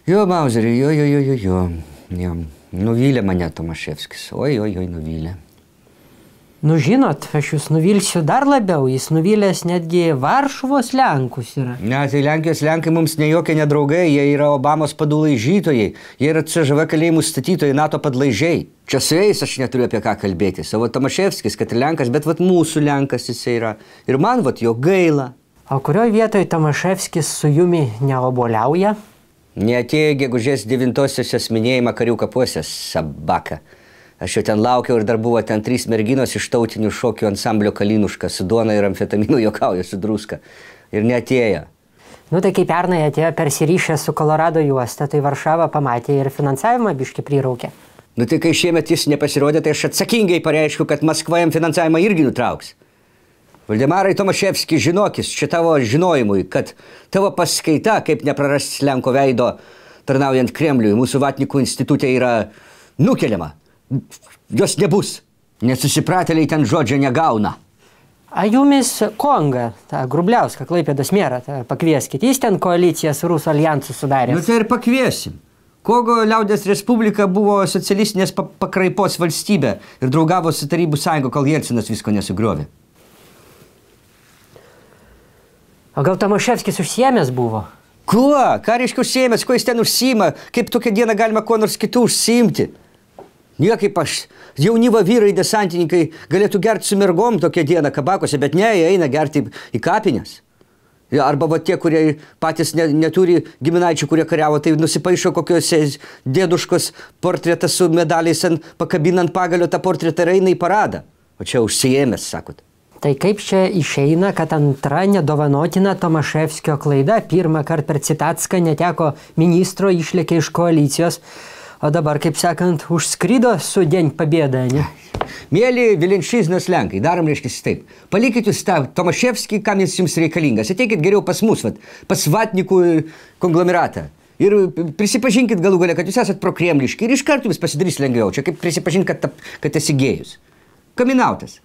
Jo, Mauzeri, jo. Nuvylė mane Tomaševskis. Oi, nuvylė. Nu, žinot, aš jūs nuvilsiu dar labiau. Jis nuvylęs netgi Varšuvos Lenkus yra. Ne, tai Lenkijos Lenkai mums ne jokie nedraugai, jie yra Obamos padlaižytojai, jie yra CŽV kalėjimų statytojai, NATO padlaižiai. Čia su jais aš neturiu apie ką kalbėti. Savo Tomaševskis, kad ir Lenkas, bet vat mūsų Lenkas jisai yra. Ir man vat jo gaila. O kurioj vietoj Tomaševskis su jumi neoboliauja? Neatėjo gegužės 9-osios minėjimą karių kapuose, sabaka. Aš jau ten laukiau ir dar buvo ten 3 merginos iš tautinių šokių ansamblio Kalinuška, su duona ir amfetaminu juokauja su druska. Ir neatėjo. Nu tai kai pernai atėjo persiryšę su Kolorado juosta, tai Varšava pamatė ir finansavimą biškį priraukė. Nu tai kai šiemet jis nepasirodė, tai aš atsakingai pareiškiu, kad Maskva jam finansavimą irgi nutrauks. Valdemarai Tomaševski, žinokis, čia tavo žinojimui, kad tavo paskaita, kaip neprarasti Lenko veido tarnaujant Kremliui, mūsų Vatnikų institute yra nukeliama. Jos nebus, nes susipratėliai ten žodžio negauna. A jumis Konga, tą Grubliauską, Klaipėdos merą, pakvieskit. Jis ten koaliciją su Rusų alijansu sudarė. Nu tai ir pakviesim. Kogo Liaudės Respublika buvo socialistinės pakraipos valstybė ir draugavo su Tarybų sąjunga, kol Jelcinas visko nesugriovė. O gal Tomaševskis užsiėmęs buvo? Kuo? Ką reiškia užsiėmęs? Kuo jis ten užsiima? Kaip tokią dieną galima kuo nors kitų užsiimti? Niekaip aš, jauniva vyrai desantininkai galėtų gerti su mergom tokią dieną kabakose, bet ne, jie eina gerti į kapines. Arba va tie, kurie patys neturi giminaičių, kurie kariavo, tai nusipaišo kokiuose dėduškos portretą su medaliais, pakabinant pagalio tą portretą ir eina į paradą. O čia užsiėmęs, sakot. Tai kaip čia išeina, kad antra nedovanotina Tomaševskio klaida pirmą kartą per Citatską neteko ministro, išlėkė iš koalicijos, o dabar, kaip sakant, užskrido su Dень Победы, ne? Mėly Vilenšiznos Lenkai, darom reiškis taip. Palikit jūs tą Tomaševskį, kam jis jums reikalingas. Ateikit geriau pas mus, pas Vatnikų konglomeratą. Ir prisipažinkit galų galę, kad jūs esat prokremliški ir iš karto jums pasidarys lengviau. Čia kaip prisipažinti, kad esi gėjus. Kaminautas.